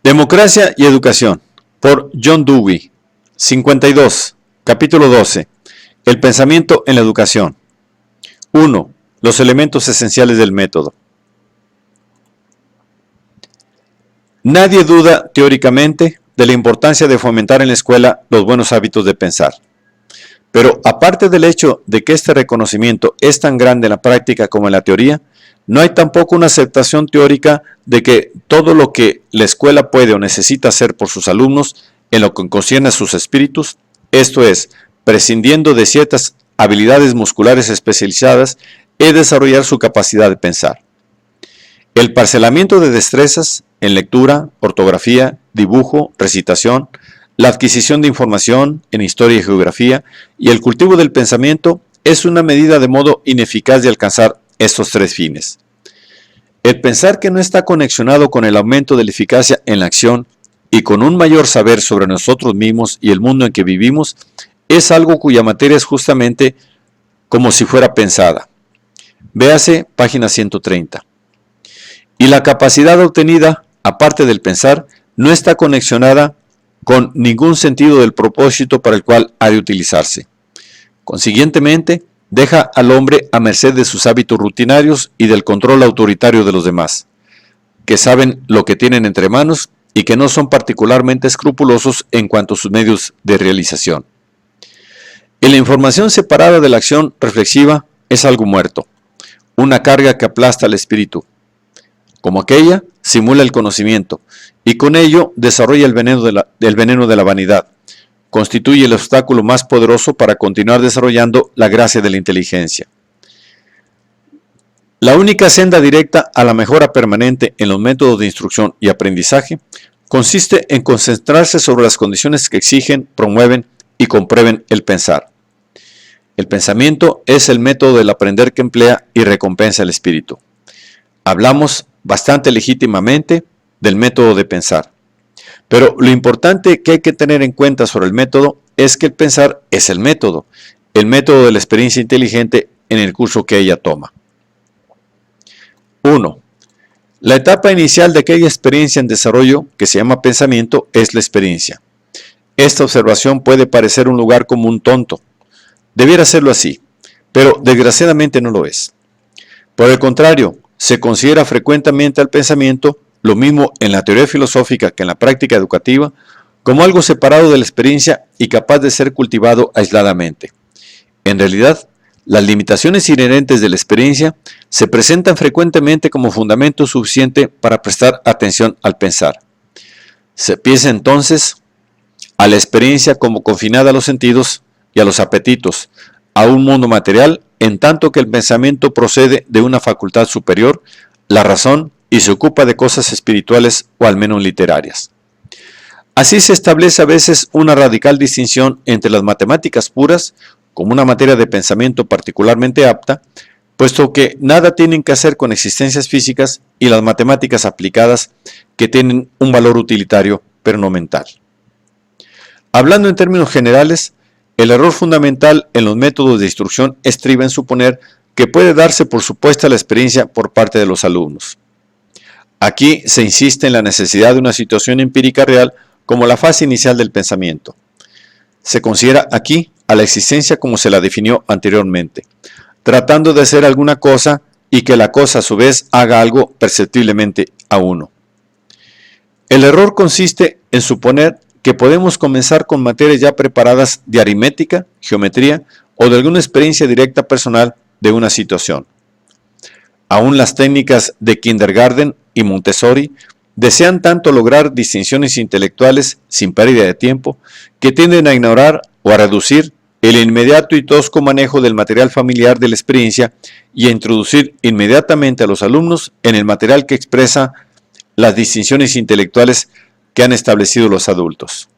Democracia y Educación, por John Dewey. 52. Capítulo 12. El pensamiento en la educación. 1. Los elementos esenciales del método. Nadie duda, teóricamente, de la importancia de fomentar en la escuela los buenos hábitos de pensar. Pero aparte del hecho de que este reconocimiento es tan grande en la práctica como en la teoría, no hay tampoco una aceptación teórica de que todo lo que la escuela puede o necesita hacer por sus alumnos en lo que concierne a sus espíritus, esto es, prescindiendo de ciertas habilidades musculares especializadas, es desarrollar su capacidad de pensar. El parcelamiento de destrezas en lectura, ortografía, dibujo, recitación, la adquisición de información en historia y geografía y el cultivo del pensamiento es una medida de modo ineficaz de alcanzar estos tres fines. El pensar que no está conexionado con el aumento de la eficacia en la acción y con un mayor saber sobre nosotros mismos y el mundo en que vivimos es algo cuya materia es justamente como si fuera pensada. Véase página 130. Y la capacidad obtenida, aparte del pensar, no está conexionada con ningún sentido del propósito para el cual ha de utilizarse. Consiguientemente, deja al hombre a merced de sus hábitos rutinarios y del control autoritario de los demás, que saben lo que tienen entre manos y que no son particularmente escrupulosos en cuanto a sus medios de realización. En la información separada de la acción reflexiva es algo muerto, una carga que aplasta al espíritu. Como aquella, simula el conocimiento y con ello desarrolla el veneno de la vanidad. Constituye el obstáculo más poderoso para continuar desarrollando la gracia de la inteligencia. La única senda directa a la mejora permanente en los métodos de instrucción y aprendizaje consiste en concentrarse sobre las condiciones que exigen, promueven y comprueben el pensar. El pensamiento es el método del aprender que emplea y recompensa el espíritu. Hablamos bastante legítimamente del método de pensar. Pero lo importante que hay que tener en cuenta sobre el método es que el pensar es el método de la experiencia inteligente en el curso que ella toma. 1. La etapa inicial de aquella experiencia en desarrollo, que se llama pensamiento, es la experiencia. Esta observación puede parecer un lugar común tonto. Debiera serlo así, pero desgraciadamente no lo es. Por el contrario, se considera frecuentemente al pensamiento, lo mismo en la teoría filosófica que en la práctica educativa, como algo separado de la experiencia y capaz de ser cultivado aisladamente. En realidad, las limitaciones inherentes de la experiencia se presentan frecuentemente como fundamento suficiente para prestar atención al pensar. Se piensa entonces a la experiencia como confinada a los sentidos y a los apetitos, a un mundo material, en tanto que el pensamiento procede de una facultad superior, la razón, y se ocupa de cosas espirituales o al menos literarias. Así se establece a veces una radical distinción entre las matemáticas puras, como una materia de pensamiento particularmente apta, puesto que nada tienen que hacer con existencias físicas, y las matemáticas aplicadas, que tienen un valor utilitario, pero no mental. Hablando en términos generales, el error fundamental en los métodos de instrucción estriba en suponer que puede darse por supuesta la experiencia por parte de los alumnos. Aquí se insiste en la necesidad de una situación empírica real como la fase inicial del pensamiento. Se considera aquí a la existencia como se la definió anteriormente, tratando de hacer alguna cosa y que la cosa a su vez haga algo perceptiblemente a uno. El error consiste en suponer que podemos comenzar con materias ya preparadas de aritmética, geometría o de alguna experiencia directa personal de una situación. Aún las técnicas de Kindergarten y Montessori desean tanto lograr distinciones intelectuales sin pérdida de tiempo que tienden a ignorar o a reducir el inmediato y tosco manejo del material familiar de la experiencia y a introducir inmediatamente a los alumnos en el material que expresa las distinciones intelectuales que han establecido los adultos.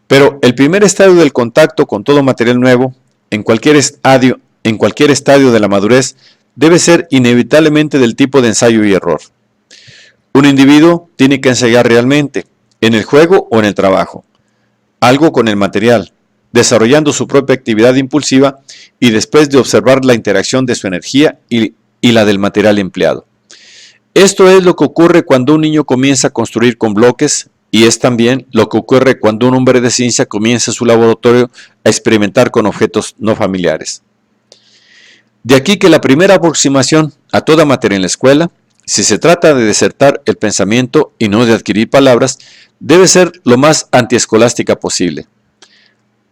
Pero el primer estadio del contacto con todo material nuevo, en cualquier estadio de la madurez, debe ser inevitablemente del tipo de ensayo y error. Un individuo tiene que ensayar realmente, en el juego o en el trabajo, algo con el material, desarrollando su propia actividad impulsiva y después de observar la interacción de su energía y la del material empleado. Esto es lo que ocurre cuando un niño comienza a construir con bloques y es también lo que ocurre cuando un hombre de ciencia comienza su laboratorio a experimentar con objetos no familiares. De aquí que la primera aproximación a toda materia en la escuela, si se trata de desertar el pensamiento y no de adquirir palabras, debe ser lo más antiescolástica posible.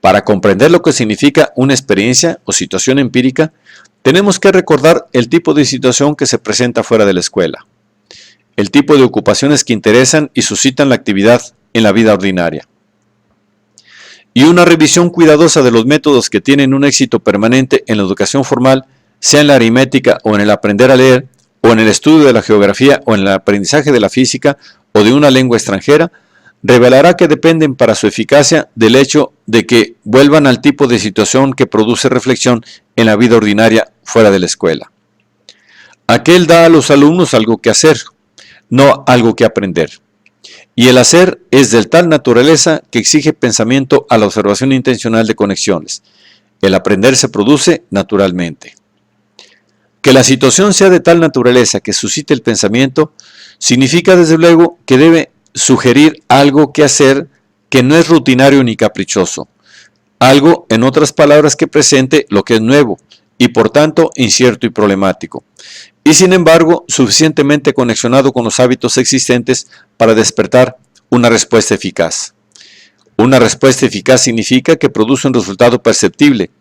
Para comprender lo que significa una experiencia o situación empírica, tenemos que recordar el tipo de situación que se presenta fuera de la escuela, el tipo de ocupaciones que interesan y suscitan la actividad en la vida ordinaria. Y una revisión cuidadosa de los métodos que tienen un éxito permanente en la educación formal, sea en la aritmética o en el aprender a leer, o en el estudio de la geografía o en el aprendizaje de la física o de una lengua extranjera, revelará que dependen para su eficacia del hecho de que vuelvan al tipo de situación que produce reflexión en la vida ordinaria fuera de la escuela. Aquel da a los alumnos algo que hacer, no algo que aprender. Y el hacer es de tal naturaleza que exige pensamiento a la observación intencional de conexiones. El aprender se produce naturalmente. Que la situación sea de tal naturaleza que suscite el pensamiento, significa desde luego que debe sugerir algo que hacer que no es rutinario ni caprichoso. Algo, en otras palabras, que presente lo que es nuevo y por tanto incierto y problemático. Y sin embargo, suficientemente conexionado con los hábitos existentes para despertar una respuesta eficaz. Una respuesta eficaz significa que produce un resultado perceptible,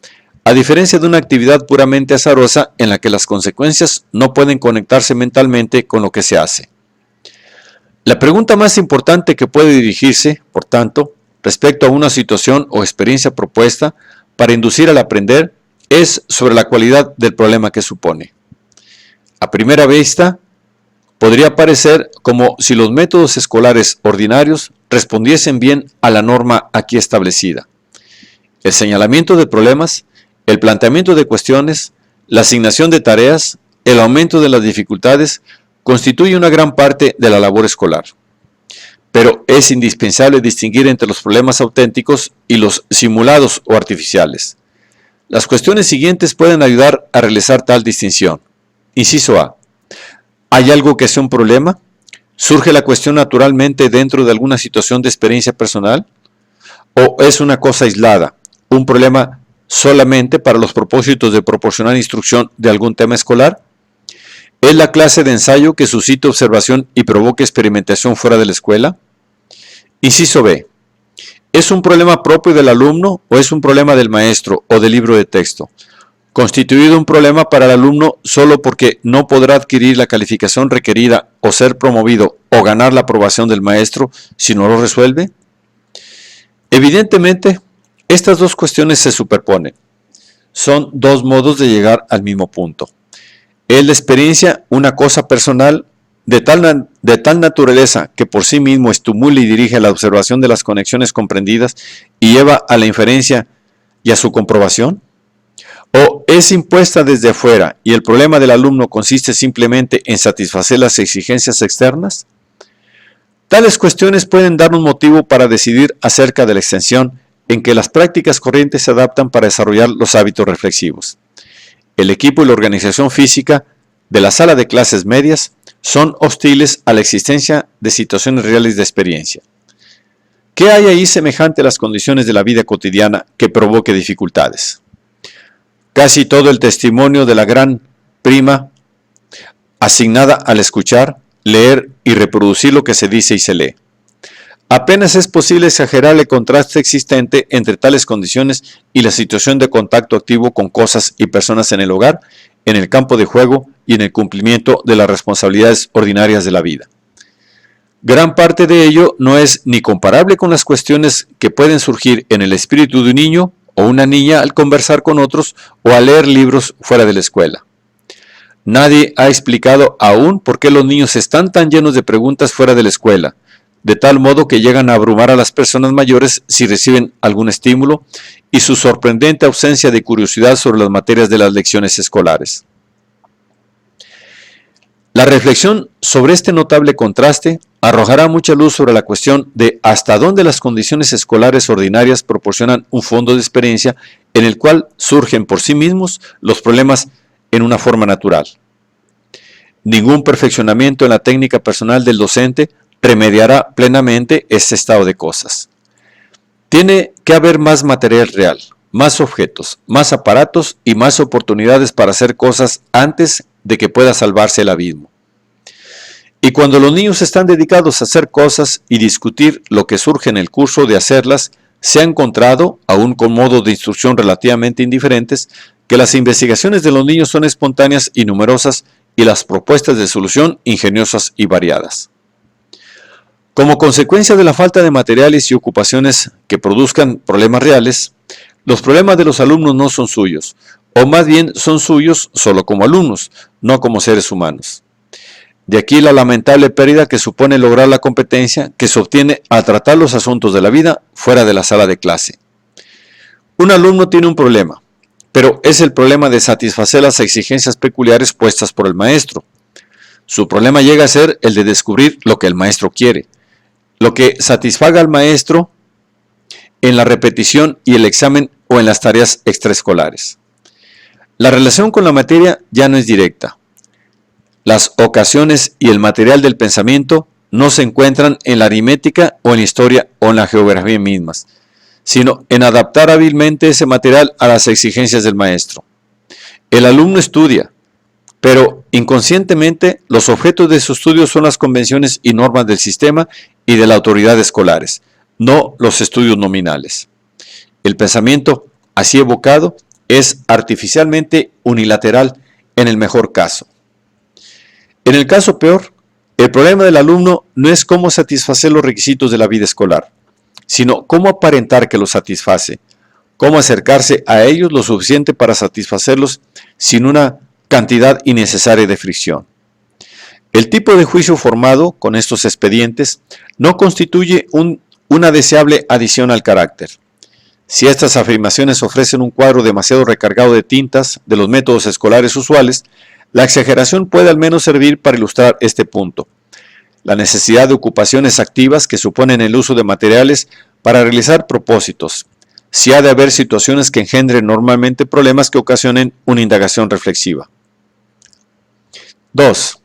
a diferencia de una actividad puramente azarosa en la que las consecuencias no pueden conectarse mentalmente con lo que se hace. La pregunta más importante que puede dirigirse, por tanto, respecto a una situación o experiencia propuesta para inducir al aprender es sobre la cualidad del problema que supone. A primera vista, podría parecer como si los métodos escolares ordinarios respondiesen bien a la norma aquí establecida. El señalamiento de problemas, el planteamiento de cuestiones, la asignación de tareas, el aumento de las dificultades, constituye una gran parte de la labor escolar. Pero es indispensable distinguir entre los problemas auténticos y los simulados o artificiales. Las cuestiones siguientes pueden ayudar a realizar tal distinción. Inciso A. ¿Hay algo que sea un problema? ¿Surge la cuestión naturalmente dentro de alguna situación de experiencia personal? ¿O es una cosa aislada, un problema solamente para los propósitos de proporcionar instrucción de algún tema escolar? ¿Es la clase de ensayo que suscita observación y provoca experimentación fuera de la escuela? Inciso B. ¿Es un problema propio del alumno o es un problema del maestro o del libro de texto? Constituido un problema para el alumno solo porque no podrá adquirir la calificación requerida o ser promovido o ganar la aprobación del maestro si no lo resuelve? Evidentemente, estas dos cuestiones se superponen. Son dos modos de llegar al mismo punto. Es la experiencia una cosa personal de tal naturaleza que por sí mismo estimula y dirige la observación de las conexiones comprendidas y lleva a la inferencia y a su comprobación? ¿O es impuesta desde afuera y el problema del alumno consiste simplemente en satisfacer las exigencias externas? Tales cuestiones pueden dar un motivo para decidir acerca de la extensión en que las prácticas corrientes se adaptan para desarrollar los hábitos reflexivos. El equipo y la organización física de la sala de clases medias son hostiles a la existencia de situaciones reales de experiencia. ¿Qué hay ahí semejante a las condiciones de la vida cotidiana que provoque dificultades? Casi todo el testimonio de la gran prima asignada al escuchar, leer y reproducir lo que se dice y se lee. Apenas es posible exagerar el contraste existente entre tales condiciones y la situación de contacto activo con cosas y personas en el hogar, en el campo de juego y en el cumplimiento de las responsabilidades ordinarias de la vida. Gran parte de ello no es ni comparable con las cuestiones que pueden surgir en el espíritu de un niño o una niña al conversar con otros o al leer libros fuera de la escuela. Nadie ha explicado aún por qué los niños están tan llenos de preguntas fuera de la escuela, de tal modo que llegan a abrumar a las personas mayores si reciben algún estímulo, y su sorprendente ausencia de curiosidad sobre las materias de las lecciones escolares. La reflexión sobre este notable contraste arrojará mucha luz sobre la cuestión de hasta dónde las condiciones escolares ordinarias proporcionan un fondo de experiencia en el cual surgen por sí mismos los problemas en una forma natural. Ningún perfeccionamiento en la técnica personal del docente remediará plenamente este estado de cosas. Tiene que haber más material real, más objetos, más aparatos y más oportunidades para hacer cosas antes de que pueda salvarse el abismo. Y cuando los niños están dedicados a hacer cosas y discutir lo que surge en el curso de hacerlas, se ha encontrado, aún con modos de instrucción relativamente indiferentes, que las investigaciones de los niños son espontáneas y numerosas y las propuestas de solución ingeniosas y variadas. Como consecuencia de la falta de materiales y ocupaciones que produzcan problemas reales, los problemas de los alumnos no son suyos, o más bien son suyos solo como alumnos, no como seres humanos. De aquí la lamentable pérdida que supone lograr la competencia que se obtiene al tratar los asuntos de la vida fuera de la sala de clase. Un alumno tiene un problema, pero es el problema de satisfacer las exigencias peculiares puestas por el maestro. Su problema llega a ser el de descubrir lo que el maestro quiere, lo que satisfaga al maestro en la repetición y el examen o en las tareas extraescolares. La relación con la materia ya no es directa. Las ocasiones y el material del pensamiento no se encuentran en la aritmética o en la historia o en la geografía mismas, sino en adaptar hábilmente ese material a las exigencias del maestro. El alumno estudia, pero inconscientemente los objetos de su estudio son las convenciones y normas del sistema y de la autoridad escolares, no los estudios nominales. El pensamiento así evocado es artificialmente unilateral en el mejor caso. En el caso peor, el problema del alumno no es cómo satisfacer los requisitos de la vida escolar, sino cómo aparentar que los satisface, cómo acercarse a ellos lo suficiente para satisfacerlos sin una cantidad innecesaria de fricción. El tipo de juicio formado con estos expedientes no constituye una deseable adición al carácter. Si estas afirmaciones ofrecen un cuadro demasiado recargado de tintas de los métodos escolares usuales, la exageración puede al menos servir para ilustrar este punto. La necesidad de ocupaciones activas que suponen el uso de materiales para realizar propósitos, si ha de haber situaciones que engendren normalmente problemas que ocasionen una indagación reflexiva. 2.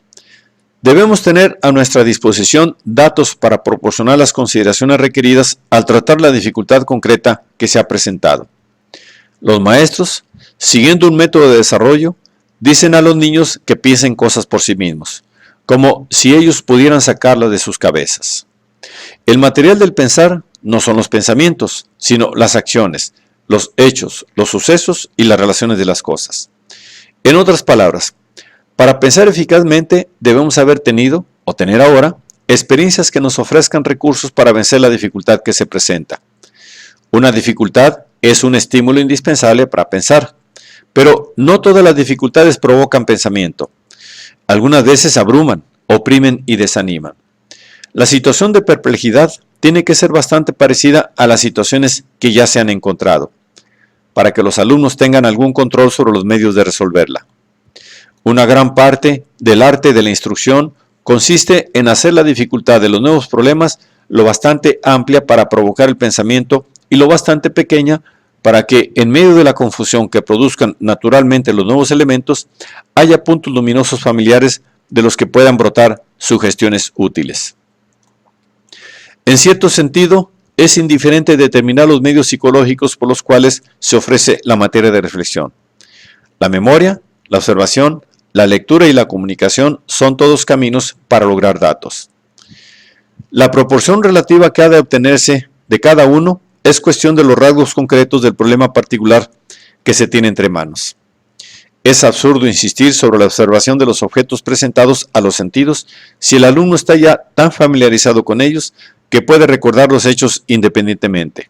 Debemos tener a nuestra disposición datos para proporcionar las consideraciones requeridas al tratar la dificultad concreta que se ha presentado. Los maestros, siguiendo un método de desarrollo, dicen a los niños que piensen cosas por sí mismos, como si ellos pudieran sacarlas de sus cabezas. El material del pensar no son los pensamientos, sino las acciones, los hechos, los sucesos y las relaciones de las cosas. En otras palabras, para pensar eficazmente debemos haber tenido, o tener ahora, experiencias que nos ofrezcan recursos para vencer la dificultad que se presenta. Una dificultad es un estímulo indispensable para pensar, pero no todas las dificultades provocan pensamiento. Algunas veces abruman, oprimen y desaniman. La situación de perplejidad tiene que ser bastante parecida a las situaciones que ya se han encontrado, para que los alumnos tengan algún control sobre los medios de resolverla. Una gran parte del arte de la instrucción consiste en hacer la dificultad de los nuevos problemas lo bastante amplia para provocar el pensamiento y lo bastante pequeña para que, en medio de la confusión que produzcan naturalmente los nuevos elementos, haya puntos luminosos familiares de los que puedan brotar sugestiones útiles. En cierto sentido, es indiferente determinar los medios psicológicos por los cuales se ofrece la materia de reflexión. La memoria, la observación, la lectura y la comunicación son todos caminos para lograr datos. La proporción relativa que ha de obtenerse de cada uno es cuestión de los rasgos concretos del problema particular que se tiene entre manos. Es absurdo insistir sobre la observación de los objetos presentados a los sentidos si el alumno está ya tan familiarizado con ellos que puede recordar los hechos independientemente.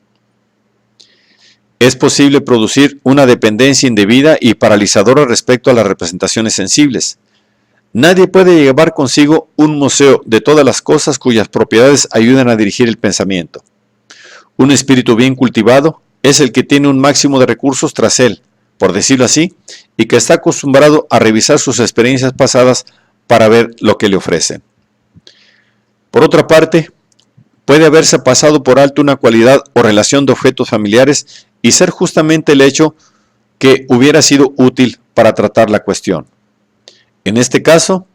Es posible producir una dependencia indebida y paralizadora respecto a las representaciones sensibles. Nadie puede llevar consigo un museo de todas las cosas cuyas propiedades ayudan a dirigir el pensamiento. Un espíritu bien cultivado es el que tiene un máximo de recursos tras él, por decirlo así, y que está acostumbrado a revisar sus experiencias pasadas para ver lo que le ofrecen. Por otra parte, puede haberse pasado por alto una cualidad o relación de objetos familiares y ser justamente el hecho que hubiera sido útil para tratar la cuestión. En este caso,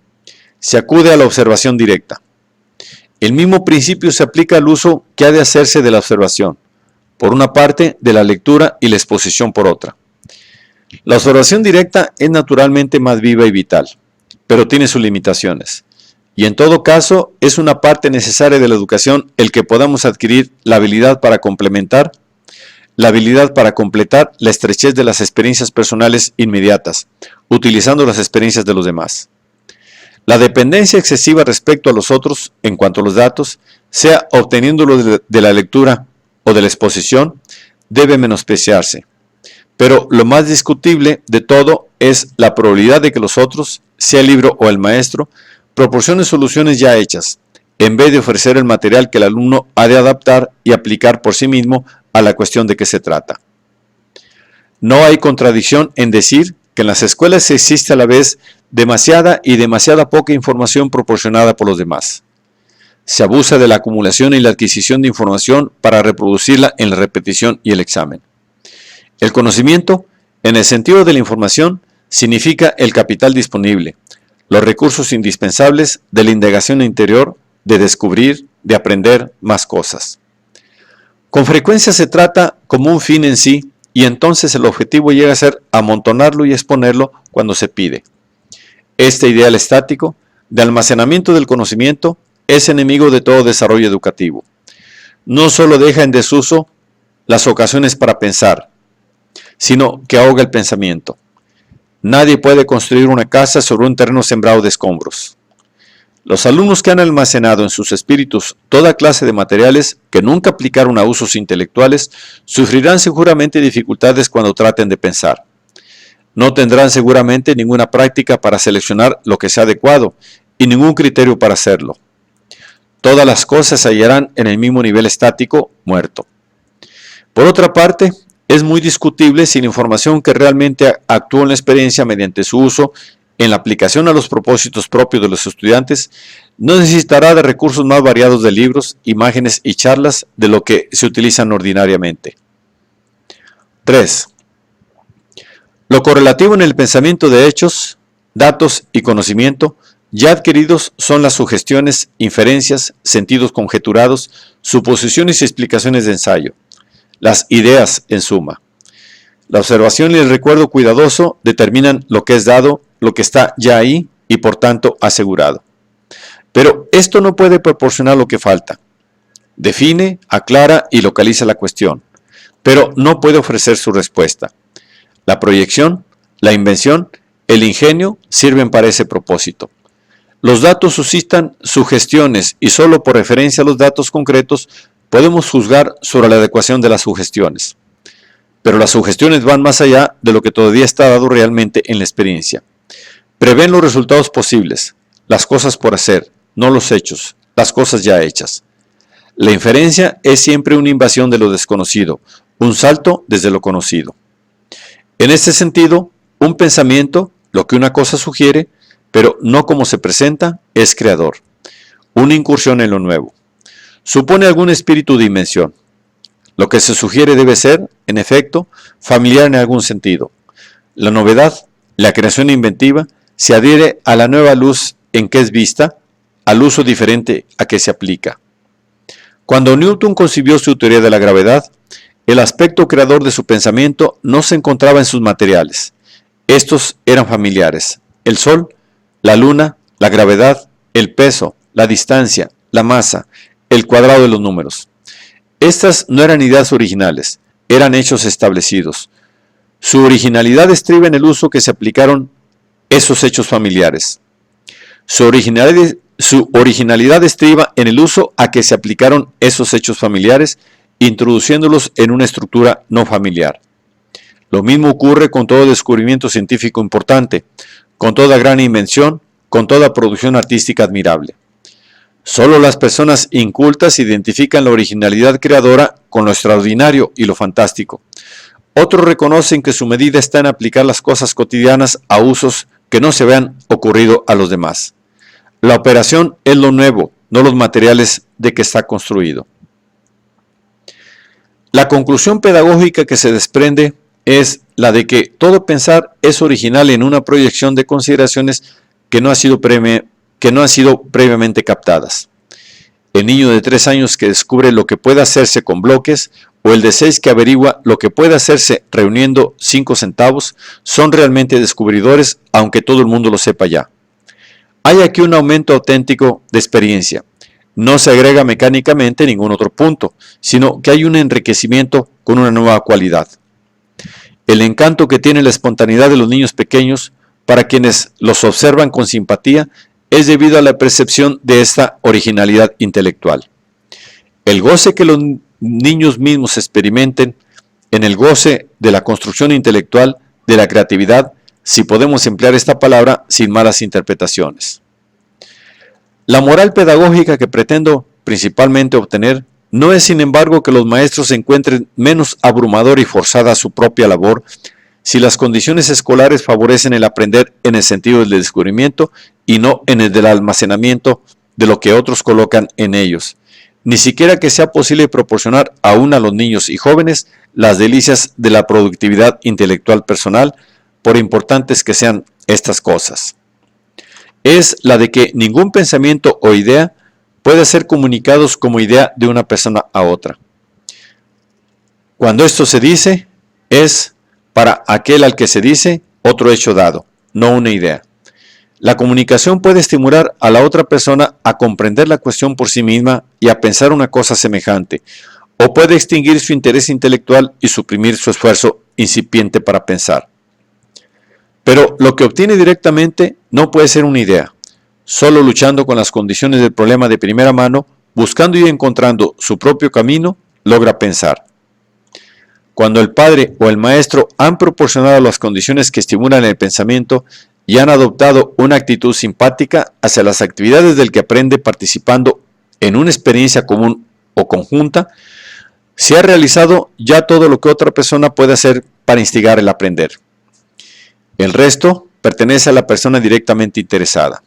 se acude a la observación directa. El mismo principio se aplica al uso que ha de hacerse de la observación, por una parte, de la lectura y la exposición por otra. La observación directa es naturalmente más viva y vital, pero tiene sus limitaciones. Y en todo caso, es una parte necesaria de la educación el que podamos adquirir la habilidad para completar la estrechez de las experiencias personales inmediatas, utilizando las experiencias de los demás. La dependencia excesiva respecto a los otros en cuanto a los datos, sea obteniéndolo de la lectura o de la exposición, debe menospreciarse. Pero lo más discutible de todo es la probabilidad de que los otros, sea el libro o el maestro, proporcionen soluciones ya hechas, en vez de ofrecer el material que el alumno ha de adaptar y aplicar por sí mismo a la cuestión de que se trata. No hay contradicción en decir que en las escuelas existe a la vez demasiada y demasiada poca información proporcionada por los demás. Se abusa de la acumulación y la adquisición de información para reproducirla en la repetición y el examen. El conocimiento, en el sentido de la información, significa el capital disponible, los recursos indispensables de la indagación interior, de descubrir, de aprender más cosas. Con frecuencia se trata como un fin en sí, y entonces el objetivo llega a ser amontonarlo y exponerlo cuando se pide. Este ideal estático de almacenamiento del conocimiento es enemigo de todo desarrollo educativo. No solo deja en desuso las ocasiones para pensar, sino que ahoga el pensamiento. Nadie puede construir una casa sobre un terreno sembrado de escombros. Los alumnos que han almacenado en sus espíritus toda clase de materiales que nunca aplicaron a usos intelectuales sufrirán seguramente dificultades cuando traten de pensar. No tendrán seguramente ninguna práctica para seleccionar lo que sea adecuado y ningún criterio para hacerlo. Todas las cosas se hallarán en el mismo nivel estático, muerto. Por otra parte, es muy discutible si la información que realmente actuó en la experiencia mediante su uso en la aplicación a los propósitos propios de los estudiantes no necesitará de recursos más variados de libros, imágenes y charlas de lo que se utilizan ordinariamente. 3. Lo correlativo en el pensamiento de hechos, datos y conocimiento ya adquiridos son las sugestiones, inferencias, sentidos conjeturados, suposiciones y explicaciones de ensayo. Las ideas, en suma. La observación y el recuerdo cuidadoso determinan lo que es dado, lo que está ya ahí y por tanto asegurado. Pero esto no puede proporcionar lo que falta. Define, aclara y localiza la cuestión, pero no puede ofrecer su respuesta. La proyección, la invención, el ingenio sirven para ese propósito. Los datos suscitan sugestiones y solo por referencia a los datos concretos podemos juzgar sobre la adecuación de las sugestiones. Pero las sugestiones van más allá de lo que todavía está dado realmente en la experiencia. Prevén los resultados posibles, las cosas por hacer, no los hechos, las cosas ya hechas. La inferencia es siempre una invasión de lo desconocido, un salto desde lo conocido. En este sentido, un pensamiento, lo que una cosa sugiere, pero no como se presenta, es creador. Una incursión en lo nuevo. Supone algún espíritu de invención. Lo que se sugiere debe ser, en efecto, familiar en algún sentido. La novedad, la creación inventiva, se adhiere a la nueva luz en que es vista, al uso diferente a que se aplica. Cuando Newton concibió su teoría de la gravedad, el aspecto creador de su pensamiento no se encontraba en sus materiales. Estos eran familiares: el Sol, la Luna, la gravedad, el peso, la distancia, la masa, el cuadrado de los números. Estas no eran ideas originales, eran hechos establecidos. Su originalidad estriba en el uso que se aplicaron esos hechos familiares. Su originalidad estriba en el uso a que se aplicaron esos hechos familiares, introduciéndolos en una estructura no familiar. Lo mismo ocurre con todo descubrimiento científico importante, con toda gran invención, con toda producción artística admirable. Solo las personas incultas identifican la originalidad creadora con lo extraordinario y lo fantástico. Otros reconocen que su medida está en aplicar las cosas cotidianas a usos que no se habían ocurrido a los demás. La operación es lo nuevo, no los materiales de que está construido. La conclusión pedagógica que se desprende es la de que todo pensar es original en una proyección de consideraciones que no ha sido que no han sido previamente captadas. El niño de 3 años que descubre lo que puede hacerse con bloques o el de 6 que averigua lo que puede hacerse reuniendo 5 centavos son realmente descubridores, aunque todo el mundo lo sepa ya. Hay aquí un aumento auténtico de experiencia. No se agrega mecánicamente ningún otro punto, sino que hay un enriquecimiento con una nueva cualidad. El encanto que tiene la espontaneidad de los niños pequeños, para quienes los observan con simpatía, es debido a la percepción de esta originalidad intelectual. El goce que los niños mismos experimenten en el goce de la construcción intelectual, de la creatividad, si podemos emplear esta palabra sin malas interpretaciones. La moral pedagógica que pretendo principalmente obtener no es, sin embargo, que los maestros encuentren menos abrumadora y forzada su propia labor si las condiciones escolares favorecen el aprender en el sentido del descubrimiento y no en el del almacenamiento de lo que otros colocan en ellos. Ni siquiera que sea posible proporcionar aún a los niños y jóvenes las delicias de la productividad intelectual personal, por importantes que sean estas cosas. Es la de que ningún pensamiento o idea puede ser comunicados como idea de una persona a otra. Cuando esto se dice, es para aquel al que se dice otro hecho dado, no una idea. La comunicación puede estimular a la otra persona a comprender la cuestión por sí misma y a pensar una cosa semejante, o puede extinguir su interés intelectual y suprimir su esfuerzo incipiente para pensar. Pero lo que obtiene directamente no puede ser una idea. Solo luchando con las condiciones del problema de primera mano, buscando y encontrando su propio camino, logra pensar. Cuando el padre o el maestro han proporcionado las condiciones que estimulan el pensamiento y han adoptado una actitud simpática hacia las actividades del que aprende participando en una experiencia común o conjunta, se ha realizado ya todo lo que otra persona puede hacer para instigar el aprender. El resto pertenece a la persona directamente interesada.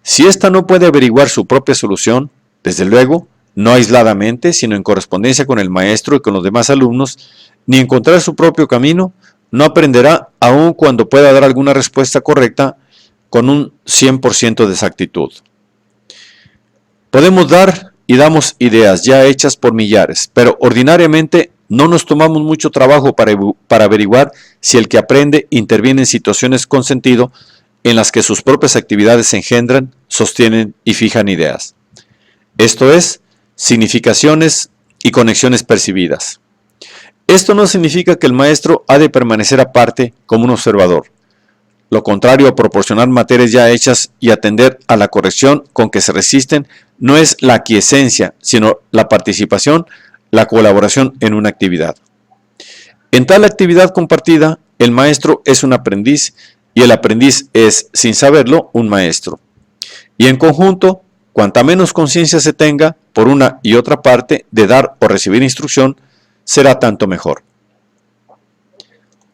Si ésta no puede averiguar su propia solución, desde luego, no aisladamente, sino en correspondencia con el maestro y con los demás alumnos, ni encontrar su propio camino, no aprenderá aun cuando pueda dar alguna respuesta correcta con un 100% de exactitud. Podemos dar y damos ideas ya hechas por millares, pero ordinariamente no nos tomamos mucho trabajo para averiguar si el que aprende interviene en situaciones con sentido en las que sus propias actividades engendran, sostienen y fijan ideas. Esto es, significaciones y conexiones percibidas. Esto no significa que el maestro ha de permanecer aparte como un observador. Lo contrario a proporcionar materias ya hechas y atender a la corrección con que se resisten no es la aquiescencia, sino la participación, la colaboración en una actividad. En tal actividad compartida, el maestro es un aprendiz y el aprendiz es, sin saberlo, un maestro. Y en conjunto, cuanta menos conciencia se tenga, por una y otra parte, de dar o recibir instrucción, será tanto mejor.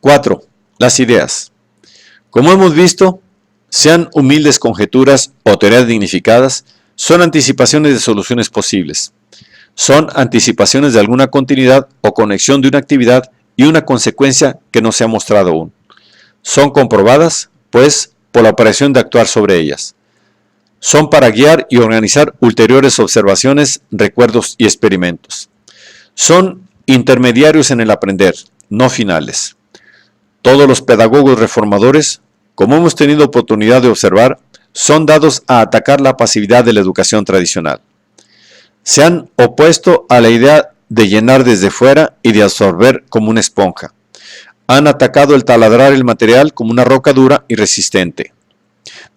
4. Las ideas. Como hemos visto, sean humildes conjeturas o teorías dignificadas, son anticipaciones de soluciones posibles. Son anticipaciones de alguna continuidad o conexión de una actividad y una consecuencia que no se ha mostrado aún. Son comprobadas, pues, por la operación de actuar sobre ellas. Son para guiar y organizar ulteriores observaciones, recuerdos y experimentos. Son intermediarios en el aprender, no finales. Todos los pedagogos reformadores, como hemos tenido oportunidad de observar, son dados a atacar la pasividad de la educación tradicional. Se han opuesto a la idea de llenar desde fuera y de absorber como una esponja. Han atacado el taladrar el material como una roca dura y resistente.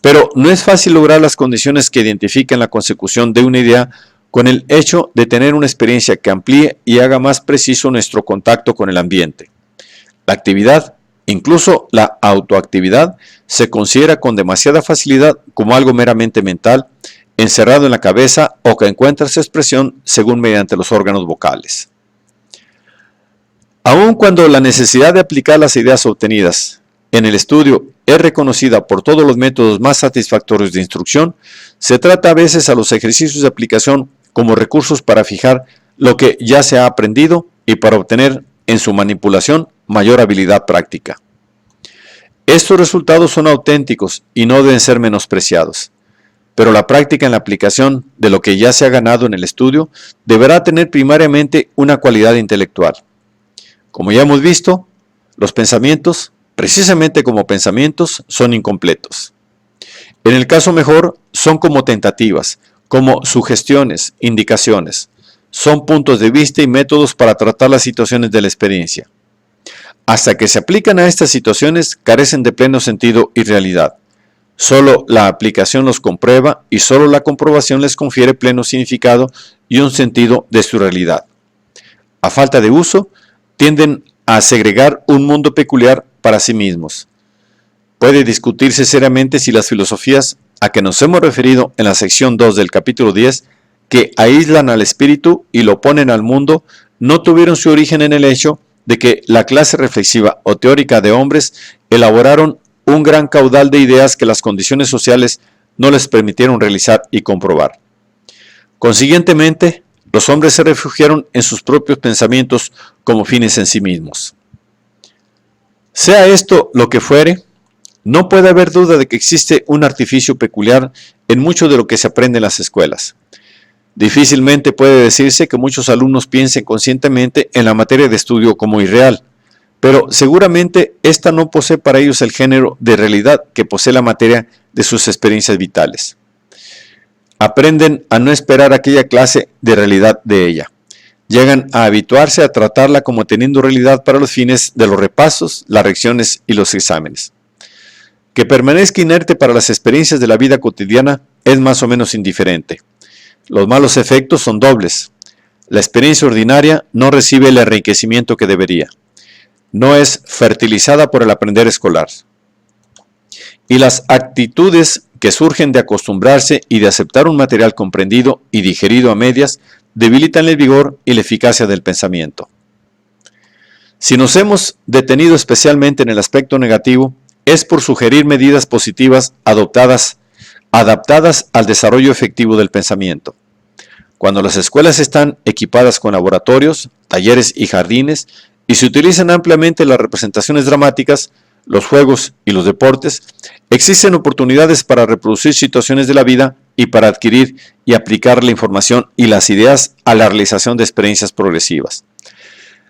Pero no es fácil lograr las condiciones que identifiquen la consecución de una idea con el hecho de tener una experiencia que amplíe y haga más preciso nuestro contacto con el ambiente. La actividad, incluso la autoactividad, se considera con demasiada facilidad como algo meramente mental, encerrado en la cabeza o que encuentra su expresión según mediante los órganos vocales. Aun cuando la necesidad de aplicar las ideas obtenidas en el estudio es reconocida por todos los métodos más satisfactorios de instrucción, se trata a veces a los ejercicios de aplicación como recursos para fijar lo que ya se ha aprendido y para obtener en su manipulación mayor habilidad práctica. Estos resultados son auténticos y no deben ser menospreciados. pero la práctica en la aplicación de lo que ya se ha ganado en el estudio deberá tener primariamente una cualidad intelectual. Como ya hemos visto, los pensamientos, precisamente como pensamientos, son incompletos. En el caso mejor, son como tentativas, como sugestiones, indicaciones. Son puntos de vista y métodos para tratar las situaciones de la experiencia. Hasta que se aplican a estas situaciones, carecen de pleno sentido y realidad. Solo la aplicación los comprueba y solo la comprobación les confiere pleno significado y un sentido de su realidad. A falta de uso, tienden a segregar un mundo peculiar para sí mismos. Puede discutirse seriamente si las filosofías a que nos hemos referido en la sección 2 del capítulo 10, que aíslan al espíritu y lo ponen al mundo, no tuvieron su origen en el hecho de que la clase reflexiva o teórica de hombres elaboraron un gran caudal de ideas que las condiciones sociales no les permitieron realizar y comprobar. Consiguientemente, los hombres se refugiaron en sus propios pensamientos como fines en sí mismos. Sea esto lo que fuere, no puede haber duda de que existe un artificio peculiar en mucho de lo que se aprende en las escuelas. Difícilmente puede decirse que muchos alumnos piensen conscientemente en la materia de estudio como irreal, pero seguramente esta no posee para ellos el género de realidad que posee la materia de sus experiencias vitales. Aprenden a no esperar aquella clase de realidad de ella. Llegan a habituarse a tratarla como teniendo realidad para los fines de los repasos, las lecciones y los exámenes. Que permanezca inerte para las experiencias de la vida cotidiana es más o menos indiferente. Los malos efectos son dobles. La experiencia ordinaria no recibe el enriquecimiento que debería. No es fertilizada por el aprender escolar. Y las actitudes que surgen de acostumbrarse y de aceptar un material comprendido y digerido a medias debilitan el vigor y la eficacia del pensamiento. Si nos hemos detenido especialmente en el aspecto negativo, es por sugerir medidas positivas adaptadas al desarrollo efectivo del pensamiento. Cuando las escuelas están equipadas con laboratorios, talleres y jardines, y se utilizan ampliamente las representaciones dramáticas, los juegos y los deportes, existen oportunidades para reproducir situaciones de la vida y para adquirir y aplicar la información y las ideas a la realización de experiencias progresivas.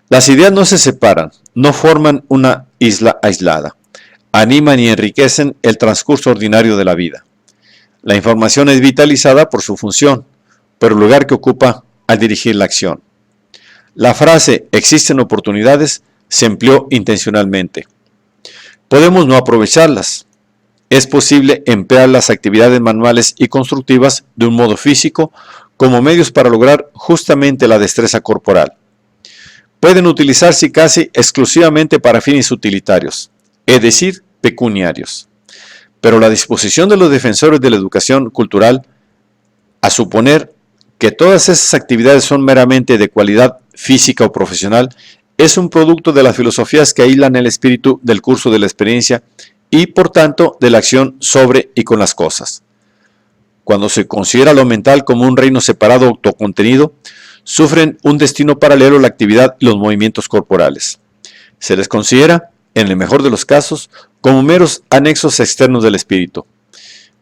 Las ideas no se separan, no forman una isla aislada, animan y enriquecen el transcurso ordinario de la vida. La información es vitalizada por su función, por el lugar que ocupa al dirigir la acción. La frase "existen oportunidades" se empleó intencionalmente. Podemos no aprovecharlas. Es posible emplear las actividades manuales y constructivas de un modo físico como medios para lograr justamente la destreza corporal. Pueden utilizarse casi exclusivamente para fines utilitarios, es decir, pecuniarios. Pero la disposición de los defensores de la educación cultural a suponer que todas esas actividades son meramente de cualidad física o profesional es un producto de las filosofías que aíslan el espíritu del curso de la experiencia y, por tanto, de la acción sobre y con las cosas. Cuando se considera lo mental como un reino separado autocontenido, sufren un destino paralelo la actividad y los movimientos corporales. Se les considera, en el mejor de los casos, como meros anexos externos del espíritu.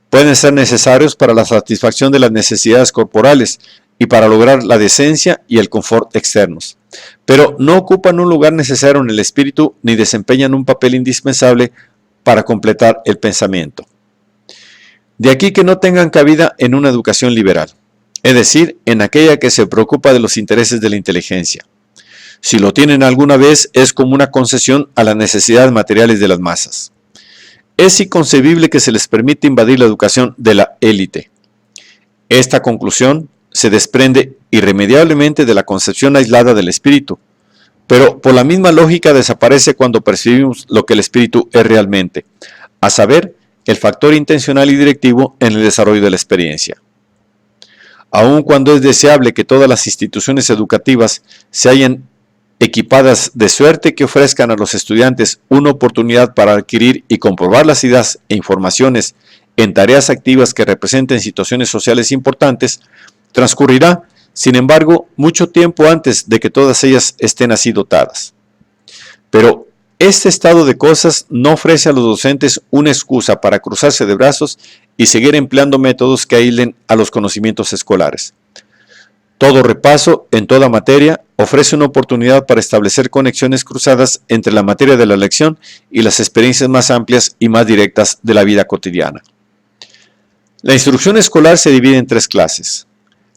Pueden ser necesarios para la satisfacción de las necesidades corporales y para lograr la decencia y el confort externos, pero no ocupan un lugar necesario en el espíritu ni desempeñan un papel indispensable para completar el pensamiento. De aquí que no tengan cabida en una educación liberal, es decir, en aquella que se preocupa de los intereses de la inteligencia. Si lo tienen alguna vez, es como una concesión a las necesidades materiales de las masas. Es inconcebible que se les permita invadir la educación de la élite. Esta conclusión se desprende irremediablemente de la concepción aislada del espíritu, pero por la misma lógica desaparece cuando percibimos lo que el espíritu es realmente, a saber, el factor intencional y directivo en el desarrollo de la experiencia. Aun cuando es deseable que todas las instituciones educativas se hallen equipadas de suerte que ofrezcan a los estudiantes una oportunidad para adquirir y comprobar las ideas e informaciones en tareas activas que representen situaciones sociales importantes, transcurrirá, sin embargo, mucho tiempo antes de que todas ellas estén así dotadas. Pero este estado de cosas no ofrece a los docentes una excusa para cruzarse de brazos y seguir empleando métodos que aíslen a los conocimientos escolares. Todo repaso en toda materia ofrece una oportunidad para establecer conexiones cruzadas entre la materia de la lección y las experiencias más amplias y más directas de la vida cotidiana. La instrucción escolar se divide en 3 clases.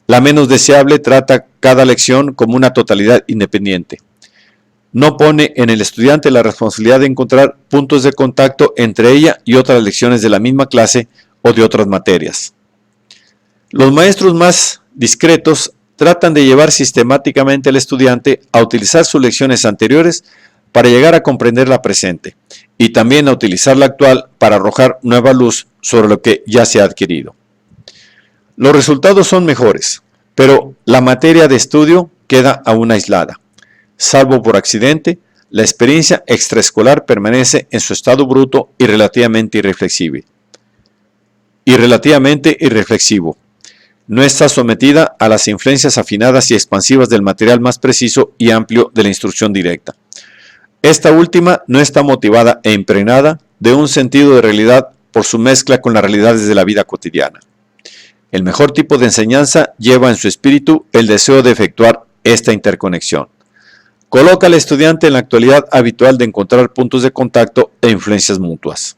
La menos deseable trata cada lección como una totalidad independiente. No pone en el estudiante la responsabilidad de encontrar puntos de contacto entre ella y otras lecciones de la misma clase o de otras materias. Los maestros más discretos tratan de llevar sistemáticamente al estudiante a utilizar sus lecciones anteriores para llegar a comprender la presente y también a utilizar la actual para arrojar nueva luz sobre lo que ya se ha adquirido. Los resultados son mejores, pero la materia de estudio queda aún aislada. Salvo por accidente, la experiencia extraescolar permanece en su estado bruto y relativamente irreflexivo. No está sometida a las influencias afinadas y expansivas del material más preciso y amplio de la instrucción directa. Esta última no está motivada e impregnada de un sentido de realidad por su mezcla con las realidades de la vida cotidiana. El mejor tipo de enseñanza lleva en su espíritu el deseo de efectuar esta interconexión. Coloca al estudiante en la actualidad habitual de encontrar puntos de contacto e influencias mutuas.